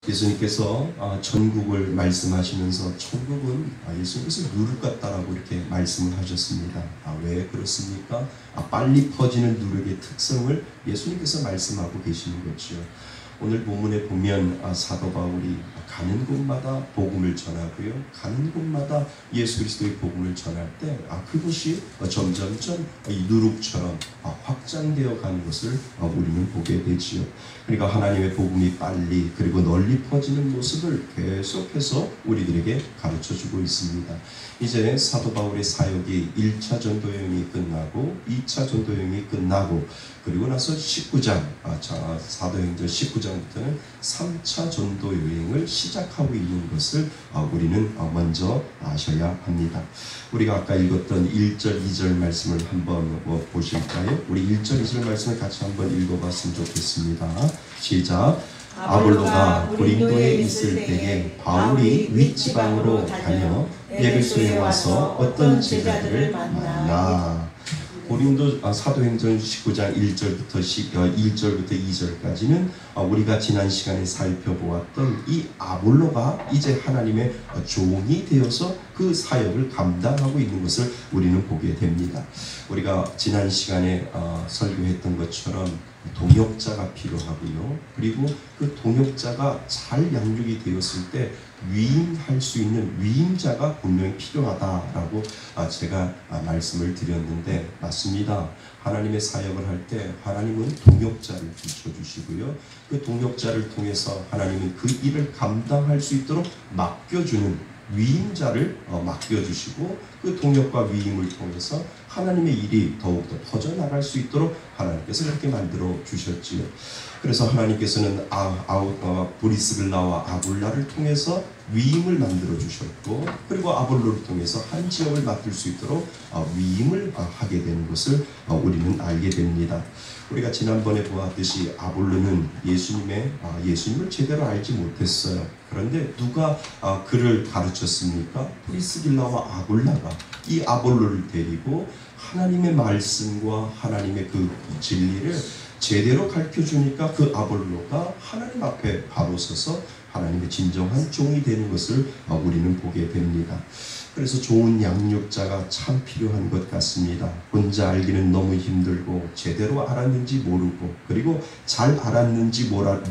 예수님께서 천국을 말씀하시면서 천국은 예수님께서 누룩 같다라고 이렇게 말씀을 하셨습니다. 왜 그렇습니까? 빨리 퍼지는 누룩의 특성을 예수님께서 말씀하고 계시는 거죠. 오늘 본문에 보면 사도 바울이 가는 곳마다 복음을 전하고요, 가는 곳마다 예수 그리스도의 복음을 전할 때 그것이 점점점 이 누룩처럼 확장되어 가는 것을 우리는 보게 되지요. 그러니까 하나님의 복음이 빨리 그리고 널리 퍼지는 모습을 계속해서 우리들에게 가르쳐주고 있습니다. 이제 사도 바울의 사역이 1차 전도 여행이 끝나고 2차 전도 여행이 끝나고 그리고 나서 19장 사도행전 19장부터는 3차 전도 여행을 시작하고 있는 것을 우리는 먼저 아셔야 합니다. 우리가 아까 읽었던 1절 2절 말씀을 한번 보실까요? 우리 1절 2절 말씀을 같이 한번 읽어봤으면 좋겠습니다. 시작. 아볼로가 고린도에 있을 때에 바울이 윗지방으로 다녀 에베소에 와서 어떤 제자들을 만나. 고린도 사도행전 19장 1절부터 2절까지는 우리가 지난 시간에 살펴보았던 이 아볼로가 이제 하나님의 종이 되어서 그 사역을 감당하고 있는 것을 우리는 보게 됩니다. 우리가 지난 시간에 설교했던 것처럼 동역자가 필요하고요. 그리고 그 동역자가 잘 양육이 되었을 때 위임할 수 있는 위임자가 분명히 필요하다라고 제가 말씀을 드렸는데 맞습니다. 하나님의 사역을 할 때 하나님은 동역자를 비춰주시고요. 그 동역자를 통해서 하나님은 그 일을 감당할 수 있도록 맡겨주는 위임자를 맡겨주시고 그 동역과 위임을 통해서 하나님의 일이 더욱더 퍼져나갈 수 있도록 하나님께서 그렇게 만들어 주셨지요. 그래서 하나님께서는 브리스길라와 아굴라를 통해서 위임을 만들어 주셨고 그리고 아볼로를 통해서 한 지역을 맡을 수 있도록 위임을 하게 되는 것을 우리는 알게 됩니다. 우리가 지난번에 보았듯이 아볼로는 예수님을 제대로 알지 못했어요. 그런데 누가 그를 가르쳤습니까? 브리스길라와 아굴라가 이 아볼로를 데리고 하나님의 말씀과 하나님의 그 진리를 제대로 가르쳐주니까 그 아볼로가 하나님 앞에 바로 서서 하나님의 진정한 종이 되는 것을 우리는 보게 됩니다. 그래서 좋은 양육자가 참 필요한 것 같습니다. 혼자 알기는 너무 힘들고 제대로 알았는지 모르고 그리고 잘 알았는지 모를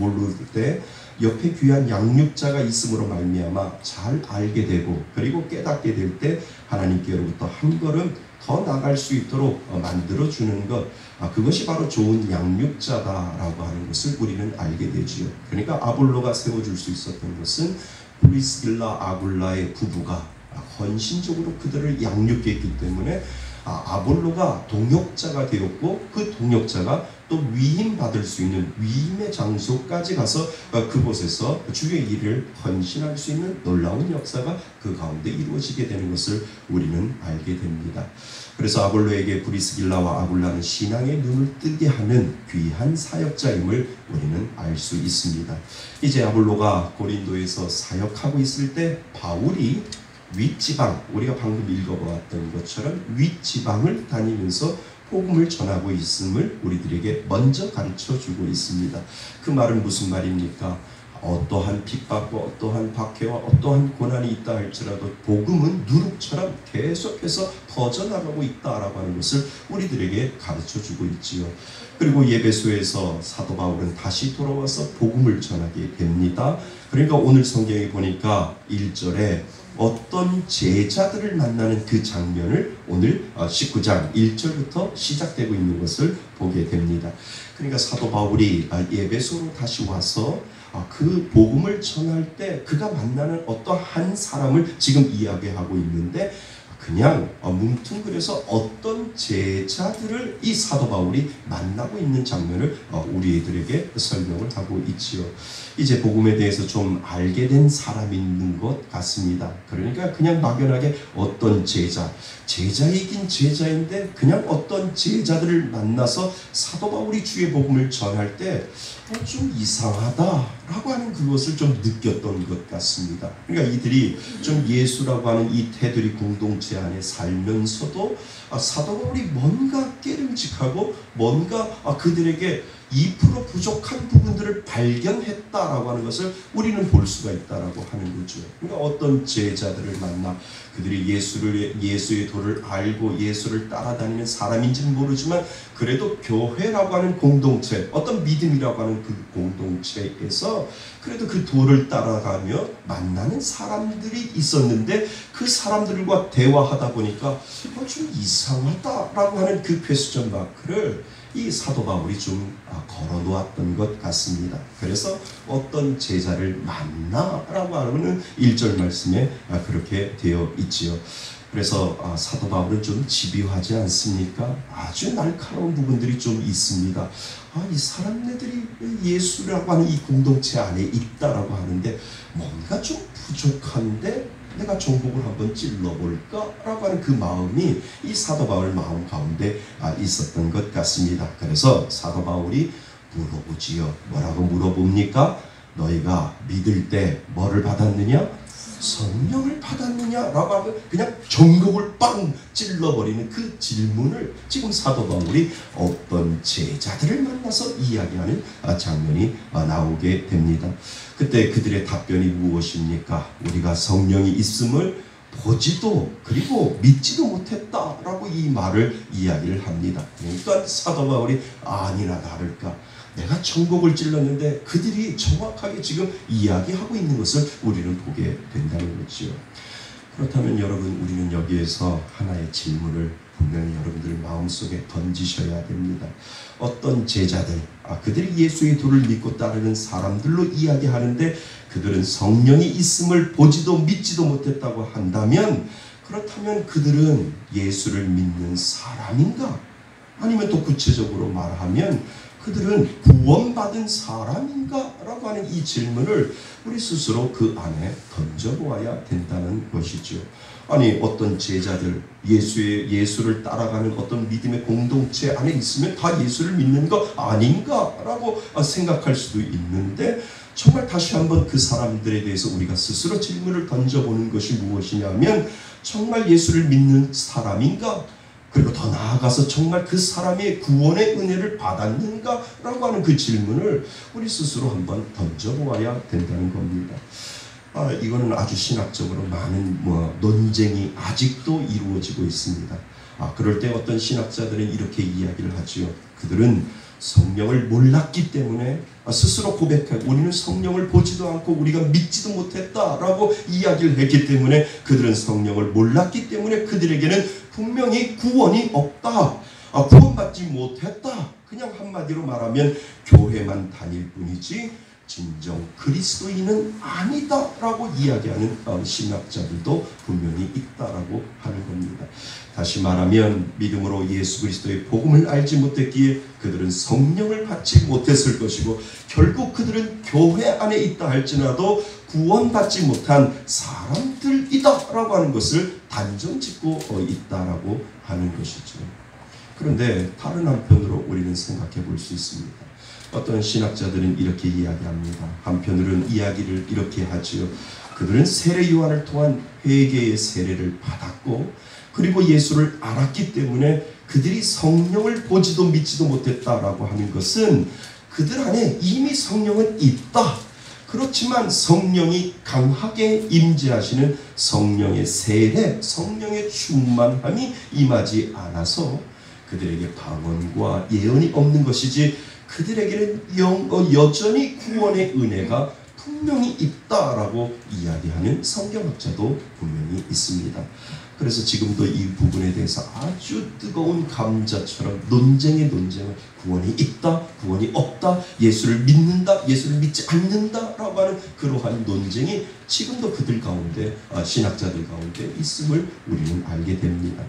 때 옆에 귀한 양육자가 있음으로 말미암아 잘 알게 되고 그리고 깨닫게 될 때 하나님께로부터 한 걸음 더 나갈 수 있도록 만들어주는 것, 그것이 바로 좋은 양육자다라고 하는 것을 우리는 알게 되지요. 그러니까 아볼로가 세워줄 수 있었던 것은 브리스길라 아굴라의 부부가 헌신적으로 그들을 양육했기 때문에 아볼로가 동역자가 되었고 그 동역자가 또 위임받을 수 있는 위임의 장소까지 가서 그곳에서 주의 일을 헌신할 수 있는 놀라운 역사가 그 가운데 이루어지게 되는 것을 우리는 알게 됩니다. 그래서 아볼로에게 브리스길라와 아굴라는 신앙의 눈을 뜨게 하는 귀한 사역자임을 우리는 알 수 있습니다. 이제 아볼로가 고린도에서 사역하고 있을 때 바울이 윗지방, 우리가 방금 읽어보았던 것처럼 윗지방을 다니면서 복음을 전하고 있음을 우리들에게 먼저 가르쳐주고 있습니다. 그 말은 무슨 말입니까? 어떠한 핍박과 어떠한 박해와 어떠한 고난이 있다 할지라도 복음은 누룩처럼 계속해서 퍼져나가고 있다라고 하는 것을 우리들에게 가르쳐주고 있지요. 그리고 예배소에서 사도 바울은 다시 돌아와서 복음을 전하게 됩니다. 그러니까 오늘 성경에 보니까 1절에 어떤 제자들을 만나는 그 장면을 오늘 19장 1절부터 시작되고 있는 것을 보게 됩니다. 그러니까 사도 바울이 예배소로 다시 와서 그 복음을 전할 때 그가 만나는 어떠한 사람을 지금 이야기하고 있는데 그냥 뭉뚱그려서 어떤 제자들을 이 사도 바울이 만나고 있는 장면을 우리들에게 설명을 하고 있지요. 이제 복음에 대해서 좀 알게 된 사람이 있는 것 같습니다. 그러니까 그냥 막연하게 어떤 제자이긴 제자인데 그냥 어떤 제자들을 만나서 사도 바울이 주의 복음을 전할 때 좀 이상하다라고 하는 그것을 좀 느꼈던 것 같습니다. 그러니까 이들이 좀 예수라고 하는 이 테두리 공동체 안에 살면서도 사도 바울이 뭔가 깨름직하고 뭔가 그들에게 2% 부족한 부분들을 발견했다라고 하는 것을 우리는 볼 수가 있다라고 하는 거죠. 그러니까 어떤 제자들을 만나 그들이 예수의 도를 알고 예수를 따라다니는 사람인지는 모르지만 그래도 교회라고 하는 공동체, 어떤 믿음이라고 하는 그 공동체에서 그래도 그 도를 따라가며 만나는 사람들이 있었는데 그 사람들과 대화하다 보니까 좀 이상하다라고 하는 그 퀘스천 마크를 이 사도 바울이 좀 걸어 놓았던 것 같습니다. 그래서 어떤 제자를 만나라고 하는 1절 말씀에 그렇게 되어 있지요. 그래서 사도 바울은 좀 집요하지 않습니까? 아주 날카로운 부분들이 좀 있습니다. 이 사람들이 예수라고 하는 이 공동체 안에 있다라고 하는데 뭔가 좀 부족한데 내가 종복을 한번 찔러볼까? 라고 하는 그 마음이 이 사도 바울 마음 가운데 있었던 것 같습니다. 그래서 사도 바울이 물어보지요. 뭐라고 물어봅니까? 너희가 믿을 때 뭐를 받았느냐? 성령을 받았느냐라고 하면 그냥 정곡을 빵 찔러버리는 그 질문을 지금 사도 바울이 어떤 제자들을 만나서 이야기하는 장면이 나오게 됩니다. 그때 그들의 답변이 무엇입니까? 우리가 성령이 있음을 보지도 그리고 믿지도 못했다라고 이 말을 이야기를 합니다. 그러니까 사도 바울이 아니나 다를까 내가 천국을 찔렀는데 그들이 정확하게 지금 이야기하고 있는 것을 우리는 보게 된다는 거죠. 그렇다면 여러분 우리는 여기에서 하나의 질문을 분명히 여러분들 마음속에 던지셔야 됩니다. 어떤 제자들, 그들이 예수의 도를 믿고 따르는 사람들로 이야기하는데 그들은 성령이 있음을 보지도 믿지도 못했다고 한다면 그렇다면 그들은 예수를 믿는 사람인가? 아니면 또 구체적으로 말하면 그들은 구원받은 사람인가? 라고 하는 이 질문을 우리 스스로 그 안에 던져보아야 된다는 것이죠. 아니 어떤 제자들 예수를 따라가는 어떤 믿음의 공동체 안에 있으면 다 예수를 믿는 거 아닌가? 라고 생각할 수도 있는데 정말 다시 한번 그 사람들에 대해서 우리가 스스로 질문을 던져보는 것이 무엇이냐면 정말 예수를 믿는 사람인가? 그리고 더 나아가서 정말 그 사람의 구원의 은혜를 받았는가? 라고 하는 그 질문을 우리 스스로 한번 던져보아야 된다는 겁니다. 이거는 아주 신학적으로 많은 논쟁이 아직도 이루어지고 있습니다. 그럴 때 어떤 신학자들은 이렇게 이야기를 하지요. 그들은 성령을 몰랐기 때문에 스스로 고백하고 우리는 성령을 보지도 않고 우리가 믿지도 못했다라고 이야기를 했기 때문에 그들은 성령을 몰랐기 때문에 그들에게는 분명히 구원이 없다. 구원받지 못했다. 그냥 한마디로 말하면 교회만 다닐 뿐이지 진정 그리스도인은 아니다라고 이야기하는 신학자들도 분명히 있다라고 하는 겁니다. 다시 말하면 믿음으로 예수 그리스도의 복음을 알지 못했기에 그들은 성령을 받지 못했을 것이고 결국 그들은 교회 안에 있다 할지라도 구원받지 못한 사람들이다라고 하는 것을 단정짓고 있다라고 하는 것이죠. 그런데 다른 한편으로 우리는 생각해 볼 수 있습니다. 어떤 신학자들은 이렇게 이야기합니다. 한편으로는 이야기를 이렇게 하지요. 그들은 세례 요한을 통한 회개의 세례를 받았고 그리고 예수를 알았기 때문에 그들이 성령을 보지도 믿지도 못했다라고 하는 것은 그들 안에 이미 성령은 있다. 그렇지만 성령이 강하게 임재하시는 성령의 세례, 성령의 충만함이 임하지 않아서 그들에게 방언과 예언이 없는 것이지 그들에게는 여전히 구원의 은혜가 분명히 있다라고 이야기하는 성경학자도 분명히 있습니다. 그래서 지금도 이 부분에 대해서 아주 뜨거운 감자처럼 논쟁을 구원이 있다, 구원이 없다, 예수를 믿는다, 예수를 믿지 않는다라고 하는 그러한 논쟁이 지금도 그들 가운데 신학자들 가운데 있음을 우리는 알게 됩니다.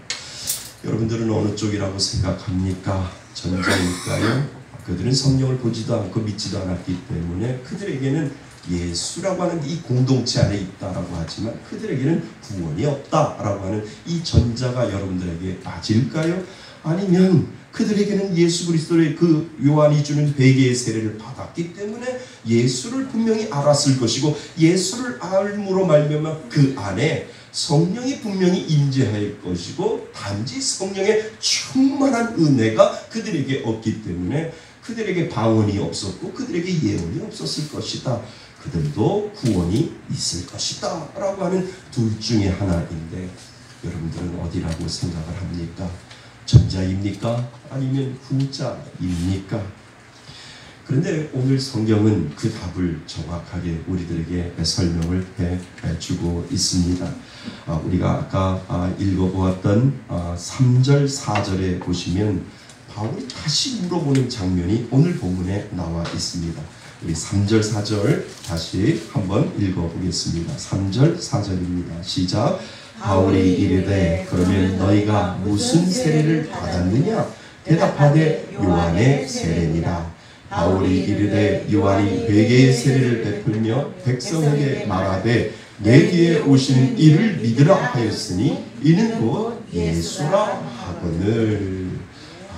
여러분들은 어느 쪽이라고 생각합니까? 전자일까요? 그들은 성령을 보지도 않고 믿지도 않았기 때문에 그들에게는 예수라고 하는 이 공동체 안에 있다라고 하지만 그들에게는 구원이 없다라고 하는 이 전자가 여러분들에게 맞을까요? 아니면 그들에게는 예수 그리스도의 그 요한이 주는 회개의 세례를 받았기 때문에 예수를 분명히 알았을 것이고 예수를 알므로 말미암아 그 안에 성령이 분명히 임재할 것이고 단지 성령의 충만한 은혜가 그들에게 없기 때문에 그들에게 방언이 없었고 그들에게 예언이 없었을 것이다. 그들도 구원이 있을 것이다 라고 하는 둘 중에 하나인데, 여러분들은 어디라고 생각을 합니까? 전자입니까? 아니면 후자입니까? 그런데 오늘 성경은 그 답을 정확하게 우리들에게 설명을 해주고 있습니다. 우리가 아까 읽어보았던 3절 4절에 보시면 바울이 다시 물어보는 장면이 오늘 본문에 나와 있습니다. 우리 3절 4절 다시 한번 읽어보겠습니다. 3절 4절입니다. 시작. 바울이 이르되 그러면 너희가 무슨 세례를 받았느냐? 대답하되 요한의 세례니라. 바울이 이르되 요한이 회개의 세례를 베풀며 백성에게 말하되 내 뒤에 오시는 이를 믿으라 하였으니 이는 곧 예수라 하거늘.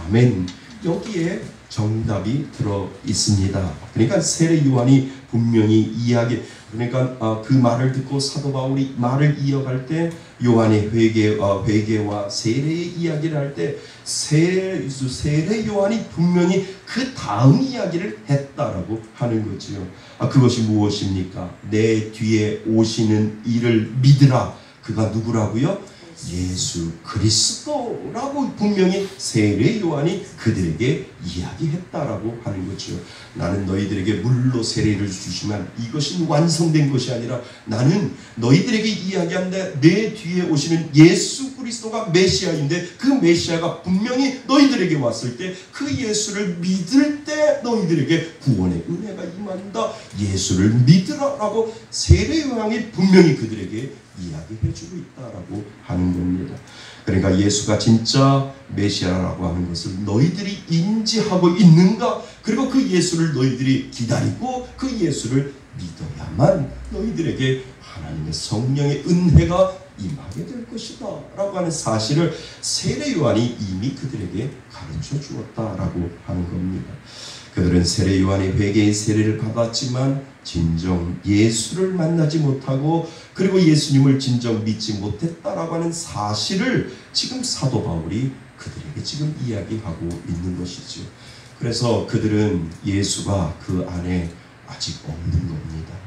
아멘. 여기에 정답이 들어 있습니다. 그러니까 세례 요한이 분명히 이야기, 그러니까 그 말을 듣고 사도 바울이 말을 이어갈 때 요한의 회개와 세례의 이야기를 할 때 세례 요한이 분명히 그 다음 이야기를 했다라고 하는 거지요. 그것이 무엇입니까? 내 뒤에 오시는 이를 믿으라. 그가 누구라고요? 예수 그리스도라고 분명히 세례 요한이 그들에게 이야기했다라고 하는 거죠. 나는 너희들에게 물로 세례를 주지만 이것이 완성된 것이 아니라 나는 너희들에게 이야기한다. 내 뒤에 오시는 예수 그리스도가 메시아인데 그 메시아가 분명히 너희들에게 왔을 때 그 예수를 믿을 때 너희들에게 구원의 은혜가 임한다. 예수를 믿으라라고 세례 요한이 분명히 그들에게 이야기해주고 있다라고 하는 겁니다. 그러니까 예수가 진짜 메시아라고 하는 것을 너희들이 인지하고 있는가? 그리고 그 예수를 너희들이 기다리고 그 예수를 믿어야만 너희들에게 하나님의 성령의 은혜가 임하게 될 것이다 라고 하는 사실을 세례 요한이 이미 그들에게 가르쳐 주었다라고 하는 겁니다. 그들은 세례 요한의 회개의 세례를 받았지만 진정 예수를 만나지 못하고 그리고 예수님을 진정 믿지 못했다라고 하는 사실을 지금 사도 바울이 그들에게 지금 이야기하고 있는 것이죠. 그래서 그들은 예수가 그 안에 아직 없는 겁니다.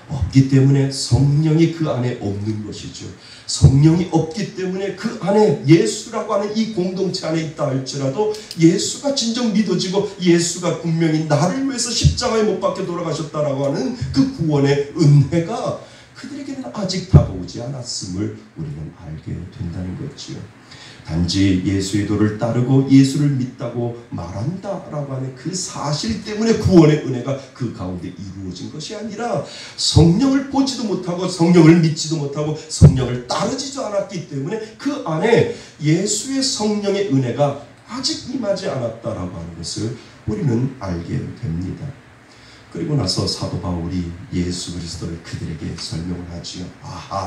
없기 때문에 성령이 그 안에 없는 것이죠. 성령이 없기 때문에 그 안에 예수라고 하는 이 공동체 안에 있다 할지라도 예수가 진정 믿어지고 예수가 분명히 나를 위해서 십자가에 못 박혀 돌아가셨다라고 하는 그 구원의 은혜가 그들에게는 아직 다가오지 않았음을 우리는 알게 된다는 거지요. 단지 예수의 도를 따르고 예수를 믿다고 말한다라고 하는 그 사실 때문에 구원의 은혜가 그 가운데 이루어진 것이 아니라 성령을 보지도 못하고 성령을 믿지도 못하고 성령을 따르지도 않았기 때문에 그 안에 예수의 성령의 은혜가 아직 임하지 않았다라고 하는 것을 우리는 알게 됩니다. 그리고 나서 사도 바울이 예수 그리스도를 그들에게 설명을 하지요. 아하,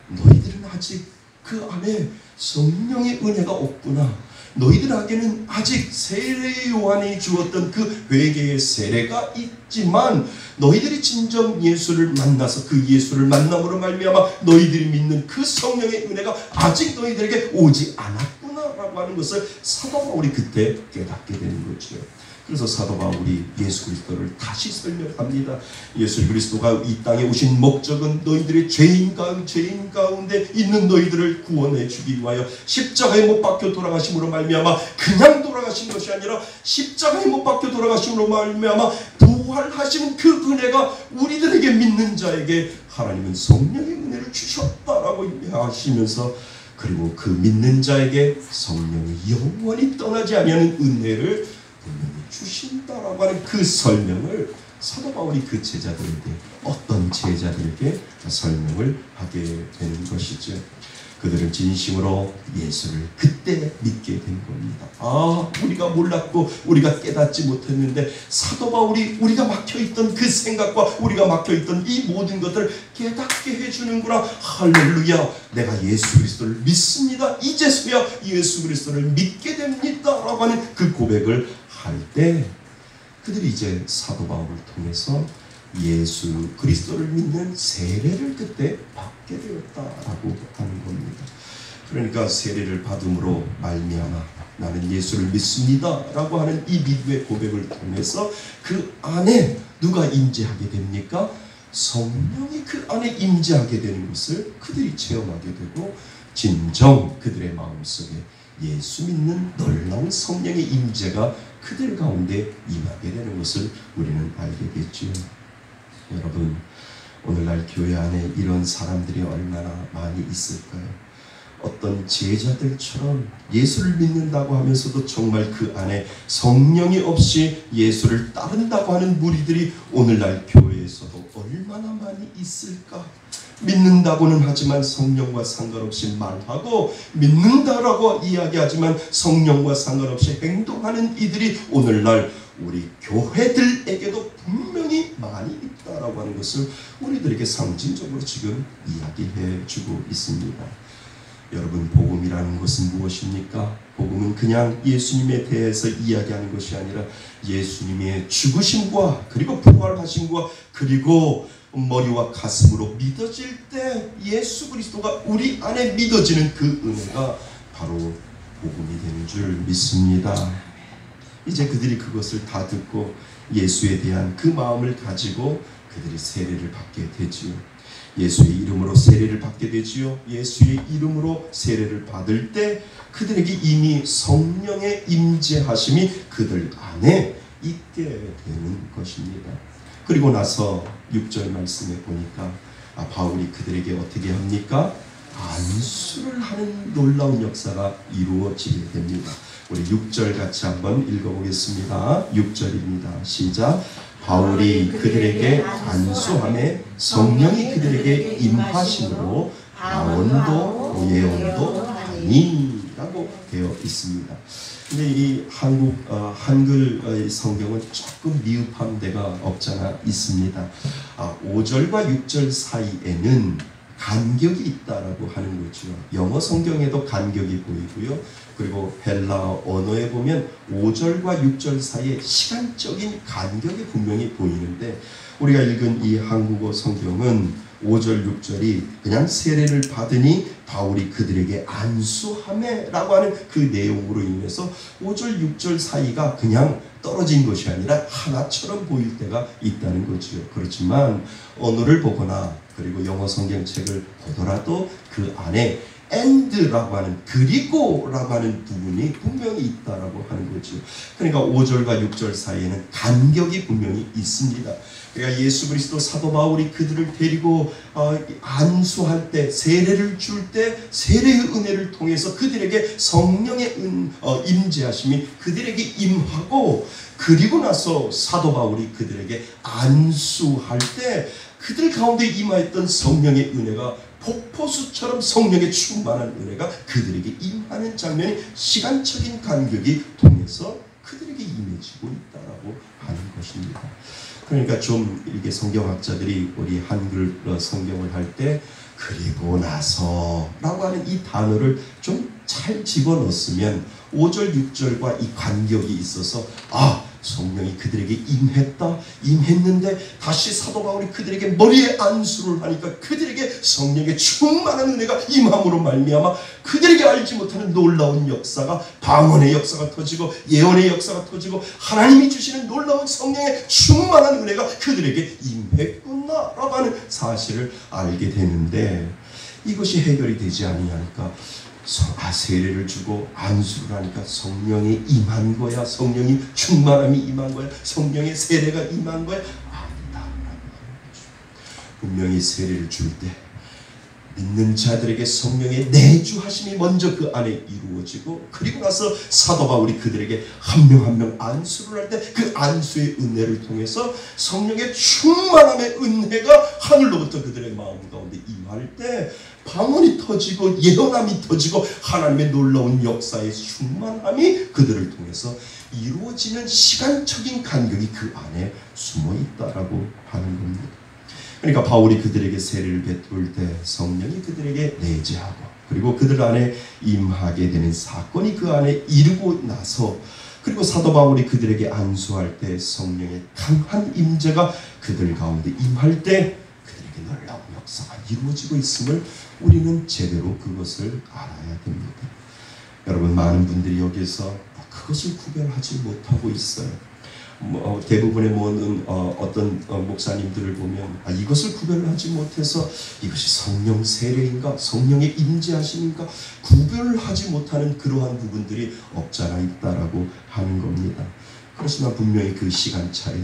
너희들은 아직 그 안에 성령의 은혜가 없구나. 너희들에게는 아직 세례 요한이 주었던 그 회개의 세례가 있지만 너희들이 진정 예수를 만나서 그 예수를 만남으로 말미암아 너희들이 믿는 그 성령의 은혜가 아직 너희들에게 오지 않았구나라고 하는 것을 사도 바울이 그때 깨닫게 되는 거죠. 그래서 사도 바울이 예수 그리스도를 다시 설명합니다. 예수 그리스도가 이 땅에 오신 목적은 너희들의 죄인 가운데 있는 너희들을 구원해 주기 위하여 십자가에 못 박혀 돌아가심으로 말미암아 그냥 돌아가신 것이 아니라 십자가에 못 박혀 돌아가심으로 말미암아 부활하신 그 은혜가 우리들에게 믿는 자에게 하나님은 성령의 은혜를 주셨다라고 하시면서 그리고 그 믿는 자에게 성령이 영원히 떠나지 아니하는 은혜를 분명히 주신다라고 하는 그 설명을 사도 바울이 그 제자들에게 어떤 제자들에게 설명을 하게 되는 것이죠. 그들은 진심으로 예수를 그때 믿게 된 겁니다. 우리가 몰랐고 우리가 깨닫지 못했는데 사도 바울이 우리가 막혀있던 그 생각과 우리가 막혀있던 이 모든 것들을 깨닫게 해주는구나. 할렐루야, 내가 예수 그리스도를 믿습니다. 이제서야 예수 그리스도를 믿게 됩니다 라고 하는 그 고백을 할 때 그들이 이제 사도 바울을 통해서 예수 그리스도를 믿는 세례를 그때 받게 되었다라고 하는 겁니다. 그러니까 세례를 받음으로 말미암아 나는 예수를 믿습니다 라고 하는 이 믿음의 고백을 통해서 그 안에 누가 임재하게 됩니까? 성령이 그 안에 임재하게 되는 것을 그들이 체험하게 되고 진정 그들의 마음속에 예수 믿는 놀라운 성령의 임재가 그들 가운데 임하게 되는 것을 우리는 알게 됐지요. 여러분, 오늘날 교회 안에 이런 사람들이 얼마나 많이 있을까요? 어떤 제자들처럼 예수를 믿는다고 하면서도 정말 그 안에 성령이 없이 예수를 따른다고 하는 무리들이 오늘날 교회에서도 얼마나 많이 있을까? 믿는다고는 하지만 성령과 상관없이 말하고 믿는다라고 이야기하지만 성령과 상관없이 행동하는 이들이 오늘날 우리 교회들에게도 분명히 많이 있다라고 하는 것을 우리들에게 상징적으로 지금 이야기해 주고 있습니다. 여러분, 복음이라는 것은 무엇입니까? 복음은 그냥 예수님에 대해서 이야기하는 것이 아니라 예수님의 죽으심과 그리고 부활하심과 그리고 머리와 가슴으로 믿어질 때 예수 그리스도가 우리 안에 믿어지는 그 은혜가 바로 복음이 되는 줄 믿습니다. 이제 그들이 그것을 다 듣고 예수에 대한 그 마음을 가지고 그들이 세례를 받게 되지요. 예수의 이름으로 세례를 받게 되지요. 예수의 이름으로 세례를 받을 때 그들에게 이미 성령의 임재하심이 그들 안에 있게 되는 것입니다. 그리고 나서 6절 말씀에 보니까 바울이 그들에게 어떻게 합니까? 안수를 하는 놀라운 역사가 이루어지게 됩니다. 우리 6절 같이 한번 읽어보겠습니다. 6절입니다. 시작. 바울이 그들에게 안수함에 성령이 그들에게 임하심으로 아원도 예언도 하니 라고 되어 있습니다. 근데 이 한글 성경은 조금 미흡한 데가 없잖아 있습니다. 5절과 6절 사이에는 간격이 있다라고 하는 거죠. 영어 성경에도 간격이 보이고요. 그리고 헬라 언어에 보면 5절과 6절 사이에 시간적인 간격이 분명히 보이는데 우리가 읽은 이 한국어 성경은 5절, 6절이 그냥 세례를 받으니 바울이 그들에게 안수하매 라고 하는 그 내용으로 인해서 5절, 6절 사이가 그냥 떨어진 것이 아니라 하나처럼 보일 때가 있다는 거죠. 그렇지만 언어를 보거나 그리고 영어 성경책을 보더라도 그 안에 and라고 하는 그리고라고 하는 부분이 분명히 있다라고 하는 거죠. 그러니까 5절과 6절 사이에는 간격이 분명히 있습니다. 그러니까 예수 그리스도 사도 바울이 그들을 데리고 안수할 때 세례를 줄 때 세례의 은혜를 통해서 그들에게 성령의 임재하심이 그들에게 임하고 그리고 나서 사도 바울이 그들에게 안수할 때 그들 가운데 임하였던 성령의 은혜가 폭포수처럼 성령의 충만한 은혜가 그들에게 임하는 장면이 시간적인 간격이 통해서 그들에게 임해지고 있다라고 하는 것입니다. 그러니까 좀 이렇게 성경학자들이 우리 한글 성경을 할 때 그리고 나서라고 하는 이 단어를 좀 잘 집어넣었으면 5절 6절과 이 간격이 있어서 성령이 그들에게 임했는데 다시 사도 바울이 그들에게 머리에 안수를 하니까 그들에게 성령의 충만한 은혜가 임함으로 말미암아 그들에게 알지 못하는 놀라운 역사가 방언의 역사가 터지고 예언의 역사가 터지고 하나님이 주시는 놀라운 성령의 충만한 은혜가 그들에게 임했구나라고 하는 사실을 알게 되는데 이것이 해결이 되지 아니하니까 세례를 주고 안수를 하니까 성령이 임한 거야, 성령이 충만함이 임한 거야, 성령의 세례가 임한 거야. 아니다. 분명히 세례를 줄 때 믿는 자들에게 성령의 내주하심이 먼저 그 안에 이루어지고 그리고 나서 사도 바울이 그들에게 한 명 한 명 안수를 할 때 그 안수의 은혜를 통해서 성령의 충만함의 은혜가 하늘로부터 그들의 마음 가운데 임할 때 방언이 터지고 예언함이 터지고 하나님의 놀라운 역사의 충만함이 그들을 통해서 이루어지는 시간적인 간격이 그 안에 숨어 있다라고 하는 겁니다. 그러니까 바울이 그들에게 세례를 베풀 때 성령이 그들에게 내재하고 그리고 그들 안에 임하게 되는 사건이 그 안에 이르고 나서 그리고 사도 바울이 그들에게 안수할 때 성령의 강한 임재가 그들 가운데 임할 때 그들에게 놀라운 역사가 이루어지고 있음을 우리는 제대로 그것을 알아야 됩니다. 여러분, 많은 분들이 여기서 그것을 구별하지 못하고 있어요. 대부분의 모든 어떤 목사님들을 보면 이것을 구별하지 못해서 이것이 성령 세례인가 성령의 임재하심인가 구별을 하지 못하는 그러한 부분들이 없잖아 있다라고 하는 겁니다. 그렇지만 분명히 그 시간차의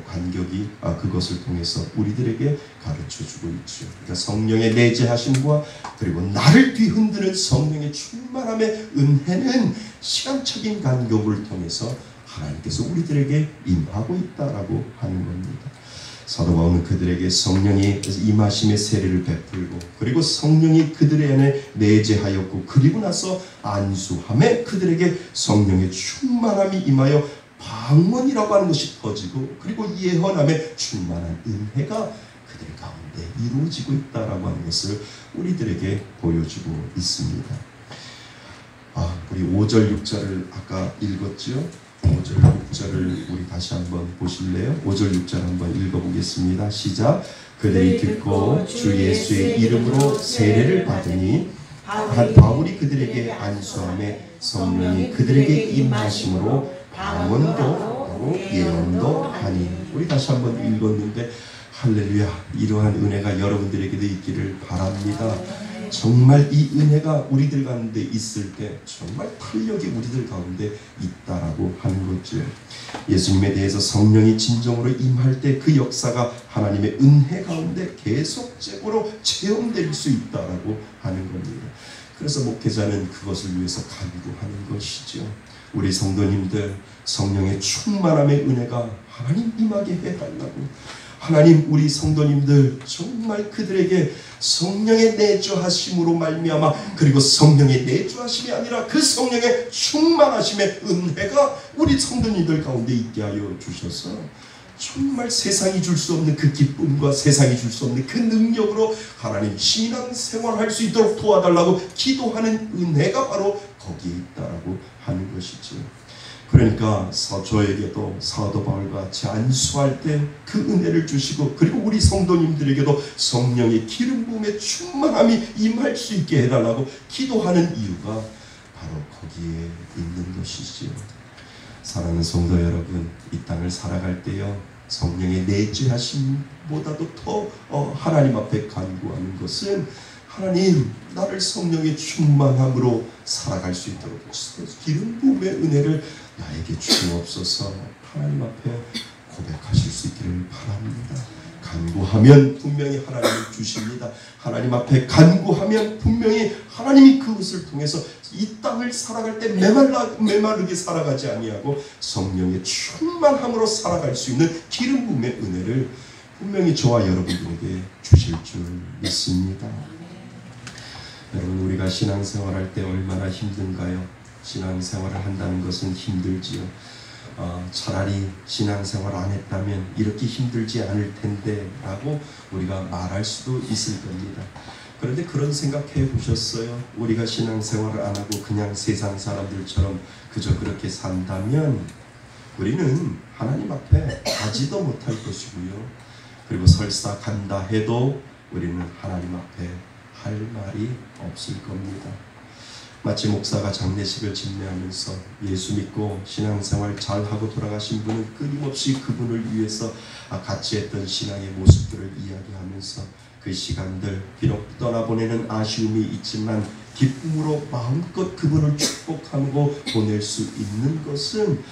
간격이 그것을 통해서 우리들에게 가르쳐주고 있죠. 그러니까 성령의 내재하심과 그리고 나를 뒤흔드는 성령의 충만함의 은혜는 시간적인 간격을 통해서 하나님께서 우리들에게 임하고 있다라고 하는 겁니다. 사도 바울은 그들에게 성령이 임하심의 세례를 베풀고 그리고 성령이 그들의 안에 내재하였고 그리고 나서 안수함에 그들에게 성령의 충만함이 임하여 방언이라고 하는 것이 퍼지고 그리고 예언함에 충만한 은혜가 그들 가운데 이루어지고 있다라고 하는 것을 우리들에게 보여주고 있습니다. 우리 5절 6절을 아까 읽었죠? 5절 6절을 우리 다시 한번 보실래요? 5절 6절 한번 읽어보겠습니다. 시작. 그들이 듣고 주 예수의 이름으로 세례를 받으니 바울이 그들에게 안수함에 성령이 그들에게 임하심으로 방언도 하고 예언도 하니. 우리 다시 한번 읽었는데 할렐루야, 이러한 은혜가 여러분들에게도 있기를 바랍니다. 정말 이 은혜가 우리들 가운데 있을 때 정말 탄력이 우리들 가운데 있다라고 하는 거죠. 예수님에 대해서 성령이 진정으로 임할 때 그 역사가 하나님의 은혜 가운데 계속적으로 체험될 수 있다라고 하는 겁니다. 그래서 목회자는 그것을 위해서 간구하는 것이죠. 우리 성도님들 성령의 충만함의 은혜가 하나님 임하게 해달라고. 하나님, 우리 성도님들 정말 그들에게 성령의 내주하심으로 말미암아 그리고 성령의 내주하심이 아니라 그 성령의 충만하심의 은혜가 우리 성도님들 가운데 있게 하여 주셔서 정말 세상이 줄 수 없는 그 기쁨과 세상이 줄 수 없는 그 능력으로 하나님 신앙생활을 할 수 있도록 도와달라고 기도하는 은혜가 바로 거기에 있다라고 하는 것이죠. 그러니까 저에게도 사도 바울과 같이 안수할 때 그 은혜를 주시고 그리고 우리 성도님들에게도 성령의 기름 부음의 충만함이 임할 수 있게 해달라고 기도하는 이유가 바로 거기에 있는 것이지요. 사랑하는 성도 여러분, 이 땅을 살아갈 때요 성령의 내재하심보다도 더 하나님 앞에 간구하는 것은 하나님, 나를 성령의 충만함으로 살아갈 수 있도록 기름 부음의 은혜를 나에게 주옵소서. 하나님 앞에 고백하실 수 있기를 바랍니다. 간구하면 분명히 하나님이 주십니다. 하나님 앞에 간구하면 분명히 하나님이 그것을 통해서 이 땅을 살아갈 때 메마르게 살아가지 아니하고 성령의 충만함으로 살아갈 수 있는 기름 부음의 은혜를 분명히 저와 여러분들에게 주실 줄 믿습니다. 여러분, 우리가 신앙생활할 때 얼마나 힘든가요? 신앙생활을 한다는 것은 힘들지요. 차라리 신앙생활 안 했다면 이렇게 힘들지 않을 텐데 라고 우리가 말할 수도 있을 겁니다. 그런데 그런 생각해 보셨어요? 우리가 신앙생활을 안 하고 그냥 세상 사람들처럼 그저 그렇게 산다면 우리는 하나님 앞에 가지도 못할 것이고요. 그리고 설사 간다 해도 우리는 하나님 앞에 할 말이 없을 겁니다. 마치 목사가 장례식을 집례하면서 예수 믿고 신앙생활 잘하고 돌아가신 분은 끊임없이 그분을 위해서 같이 했던 신앙의 모습들을 이야기하면서 그 시간들 비록 떠나보내는 아쉬움이 있지만 기쁨으로 마음껏 그분을 축복하고 보낼 수 있는 것은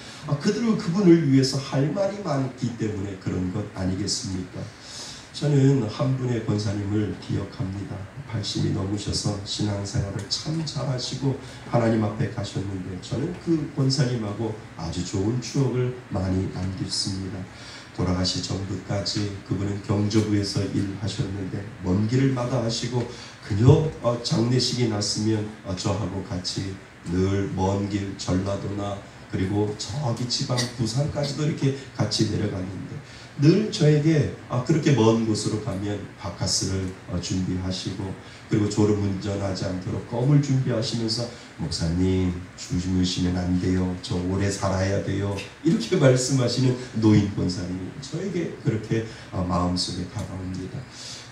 그분을 위해서 할 말이 많기 때문에 그런 것 아니겠습니까? 저는 한 분의 권사님을 기억합니다. 80이 넘으셔서 신앙생활을 참 잘하시고 하나님 앞에 가셨는데 저는 그 권사님하고 아주 좋은 추억을 많이 남겼습니다. 돌아가시 전부까지 그분은 경저부에서 일하셨는데 먼 길을 마다하시고 그저 장례식이 났으면 저하고 같이 늘 먼 길 전라도나 그리고 저기 지방 부산까지도 이렇게 같이 내려갔는데 늘 저에게 그렇게 먼 곳으로 가면 바카스를 준비하시고, 그리고 졸음운전하지 않도록 껌을 준비하시면서 목사님 주무시면 안 돼요, 저 오래 살아야 돼요, 이렇게 말씀하시는 노인 권사님이 저에게 그렇게 마음속에 다가옵니다.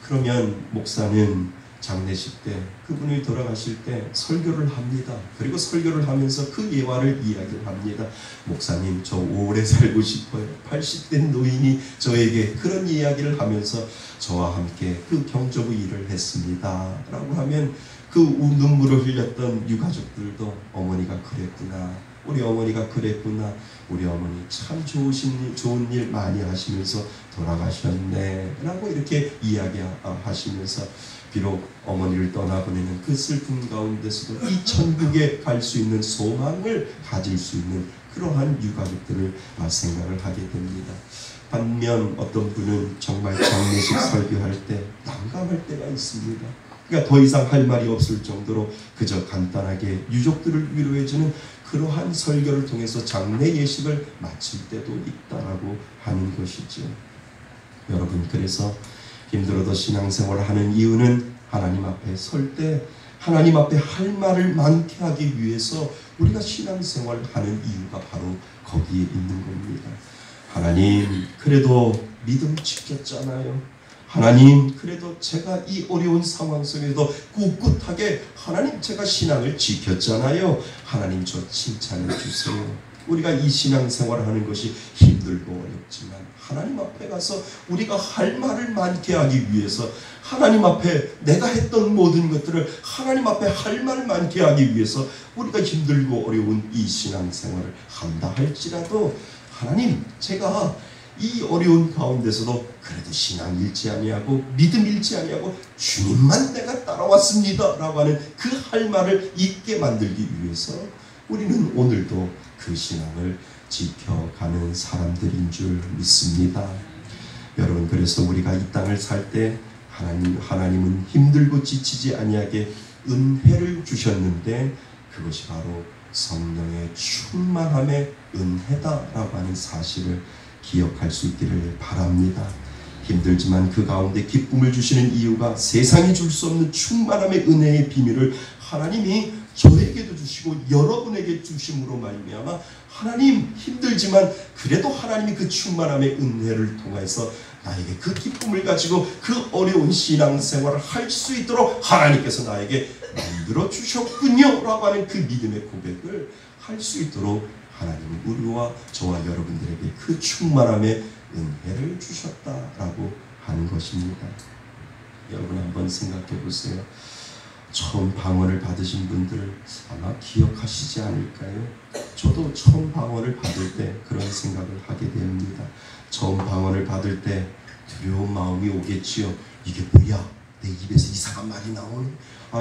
그러면 목사는 장례식 때 그분이 돌아가실 때 설교를 합니다. 그리고 설교를 하면서 그 예화를 이야기를 합니다. 목사님 저 오래 살고 싶어요. 80된 노인이 저에게 그런 이야기를 하면서 저와 함께 그 경조부 일을 했습니다 라고 하면, 그 눈물을 흘렸던 유가족들도 어머니가 그랬구나, 우리 어머니가 그랬구나, 우리 어머니 참 좋은 일 많이 하시면서 돌아가셨네 라고 이렇게 이야기하시면서, 비록 어머니를 떠나보내는 그 슬픔 가운데서도 이 천국에 갈 수 있는 소망을 가질 수 있는 그러한 유가족들을 생각을 하게 됩니다. 반면 어떤 분은 정말 장례식 설교할 때 난감할 때가 있습니다. 그러니까 더 이상 할 말이 없을 정도로 그저 간단하게 유족들을 위로해주는 그러한 설교를 통해서 장례 예식을 마칠 때도 있다라고 하는 것이죠. 여러분, 그래서 힘들어도 신앙생활을 하는 이유는 하나님 앞에 설 때 하나님 앞에 할 말을 많게 하기 위해서 우리가 신앙생활을 하는 이유가 바로 거기에 있는 겁니다. 하나님 그래도 믿음 지켰잖아요. 하나님 그래도 제가 이 어려운 상황 속에도 꿋꿋하게 하나님 제가 신앙을 지켰잖아요. 하나님 저 칭찬해 주세요. 우리가 이 신앙생활을 하는 것이 힘들고 어렵지만 하나님 앞에 가서 우리가 할 말을 많게 하기 위해서, 하나님 앞에 내가 했던 모든 것들을 하나님 앞에 할 말을 많게 하기 위해서 우리가 힘들고 어려운 이 신앙생활을 한다 할지라도, 하나님 제가 이 어려운 가운데서도 그래도 신앙 잃지 아니하고 믿음 잃지 아니하고 주님만 내가 따라왔습니다 라고 하는 그 할 말을 잊게 만들기 위해서 우리는 오늘도 그 신앙을 지켜가는 사람들인 줄 믿습니다. 여러분, 그래서 우리가 이 땅을 살 때 하나님은 힘들고 지치지 아니하게 은혜를 주셨는데, 그것이 바로 성령의 충만함의 은혜다라고 하는 사실을 기억할 수 있기를 바랍니다. 힘들지만 그 가운데 기쁨을 주시는 이유가 세상이 줄 수 없는 충만함의 은혜의 비밀을 하나님이 저에게도 주시고 여러분에게 주심으로 말미암아, 하나님 힘들지만 그래도 하나님이 그 충만함의 은혜를 통해서 나에게 그 기쁨을 가지고 그 어려운 신앙생활을 할 수 있도록 하나님께서 나에게 만들어 주셨군요 라고 하는 그 믿음의 고백을 할 수 있도록 하나님은 우리와 저와 여러분들에게 그 충만함의 은혜를 주셨다라고 하는 것입니다. 여러분 한번 생각해 보세요. 처음 방언을 받으신 분들 아마 기억하시지 않을까요? 저도 처음 방언을 받을 때 그런 생각을 하게 됩니다. 처음 방언을 받을 때 두려운 마음이 오겠지요. 이게 뭐야? 내 입에서 이상한 말이 나오네?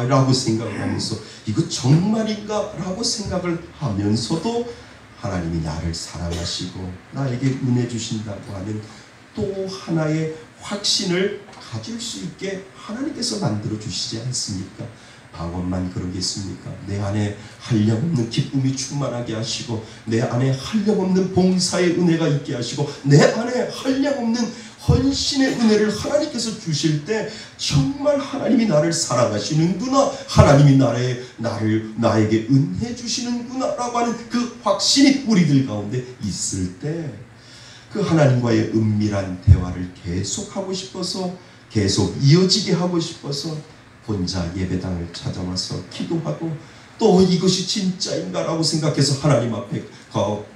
라고 생각을 하면서 이거 정말인가? 라고 생각을 하면서도 하나님이 나를 사랑하시고 나에게 은혜 주신다고 하는 또 하나의 확신을 가질 수 있게 하나님께서 만들어 주시지 않습니까? 방언만 그러겠습니까? 내 안에 한량없는 기쁨이 충만하게 하시고, 내 안에 한량없는 봉사의 은혜가 있게 하시고, 내 안에 한량없는 헌신의 은혜를 하나님께서 주실 때 정말 하나님이 나를 사랑하시는구나, 하나님이 나에게 은혜 주시는구나 라고 하는 그 확신이 우리들 가운데 있을 때, 그 하나님과의 은밀한 대화를 계속하고 싶어서, 계속 이어지게 하고 싶어서 혼자 예배당을 찾아와서 기도하고, 또 이것이 진짜인가 라고 생각해서 하나님 앞에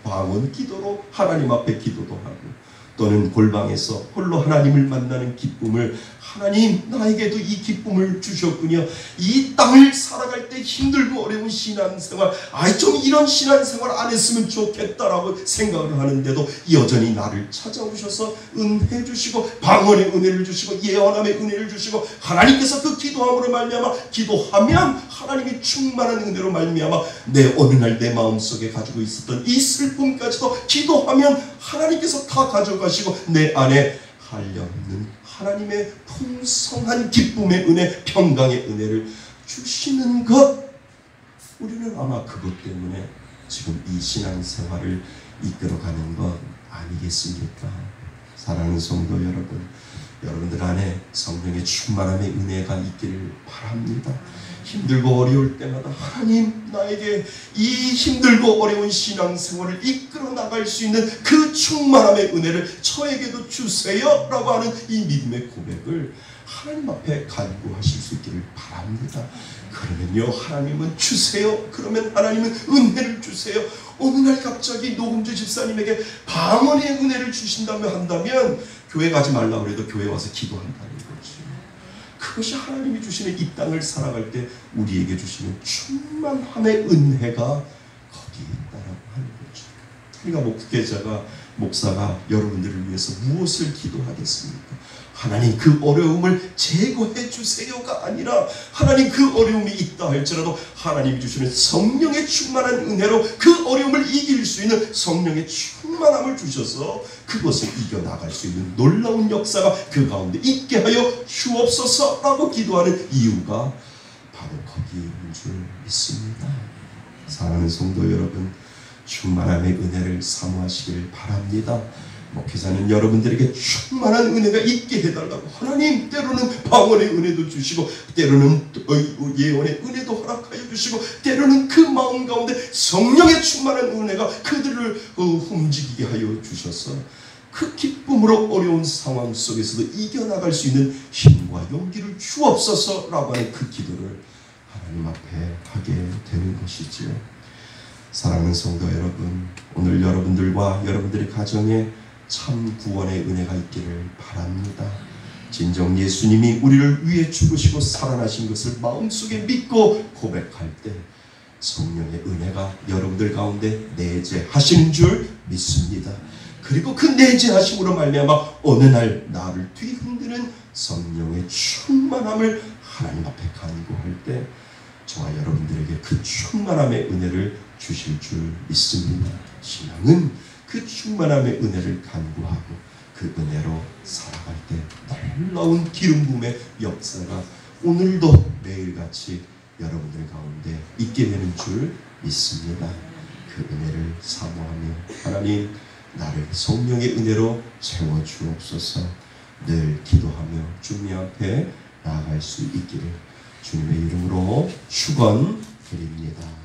방언 기도로 하나님 앞에 기도도 하고, 또는 골방에서 홀로 하나님을 만나는 기쁨을, 하나님 나에게도 이 기쁨을 주셨군요. 이 땅을 살아갈 때 힘들고 어려운 신앙생활, 좀 이런 신앙생활 안 했으면 좋겠다라고 생각을 하는데도 여전히 나를 찾아오셔서 은혜 주시고, 방언의 은혜를 주시고, 예언함의 은혜를 주시고, 하나님께서 그 기도함으로 말미암아, 기도하면 하나님이 충만한 은혜로 말미암아 내 어느 날 내 마음속에 가지고 있었던 이 슬픔까지도 기도하면 하나님께서 다 가져가시고 내 안에 한량없는 하나님의 풍성한 기쁨의 은혜, 평강의 은혜를 주시는 것, 우리는 아마 그것 때문에 지금 이 신앙생활을 이끌어가는 것 아니겠습니까? 사랑하는 성도 여러분, 여러분들 안에 성령의 충만함의 은혜가 있기를 바랍니다. 힘들고 어려울 때마다 하나님, 나에게 이 힘들고 어려운 신앙생활을 이끌어 나갈 수 있는 그 충만함의 은혜를 저에게도 주세요 라고 하는 이 믿음의 고백을 하나님 앞에 간구하실 수 있기를 바랍니다. 그러면요, 하나님은 주세요. 그러면 하나님은 은혜를 주세요. 어느 날 갑자기 노금주 집사님에게 방언의 은혜를 주신다며 한다면 교회 가지 말라고 해도 교회 와서 기도한다는 거죠. 그것이 하나님이 주시는 이 땅을 살아갈 때 우리에게 주시는 충만함의 은혜가 거기에 있다라고 하는 거죠. 그러니까 목사가 여러분들을 위해서 무엇을 기도하겠습니까? 하나님 그 어려움을 제거해 주세요가 아니라, 하나님 그 어려움이 있다 할지라도 하나님이 주시는 성령의 충만한 은혜로 그 어려움을 이길 수 있는 성령의 충만함을 주셔서 그것을 이겨나갈 수 있는 놀라운 역사가 그 가운데 있게 하여 주옵소서라고 기도하는 이유가 바로 거기에 있는 줄 믿습니다. 사랑하는 성도 여러분, 충만함의 은혜를 사모하시길 바랍니다. 목회자는 여러분들에게 충만한 은혜가 있게 해달라고, 하나님 때로는 방언의 은혜도 주시고 때로는 예언의 은혜도 허락하여 주시고 때로는 그 마음 가운데 성령의 충만한 은혜가 그들을 움직이게 하여 주셔서 그 기쁨으로 어려운 상황 속에서도 이겨나갈 수 있는 힘과 용기를 주옵소서라고 하는 그 기도를 하나님 앞에 하게 되는 것이지요. 사랑하는 성도 여러분, 오늘 여러분들과 여러분들의 가정에 참 구원의 은혜가 있기를 바랍니다. 진정 예수님이 우리를 위해 죽으시고 살아나신 것을 마음속에 믿고 고백할 때 성령의 은혜가 여러분들 가운데 내재하시는 줄 믿습니다. 그리고 그 내재하심으로 말미암아 어느 날 나를 뒤흔드는 성령의 충만함을 하나님 앞에 간구할 때 저와 여러분들에게 그 충만함의 은혜를 주실 줄 믿습니다. 신앙은 그 충만함의 은혜를 간구하고 그 은혜로 살아갈 때 놀라운 기름 부음의 역사가 오늘도 매일같이 여러분들 가운데 있게 되는 줄 믿습니다. 그 은혜를 사모하며 하나님, 나를 성령의 은혜로 채워주옵소서 늘 기도하며 주님 앞에 나아갈 수 있기를 주님의 이름으로 축원드립니다.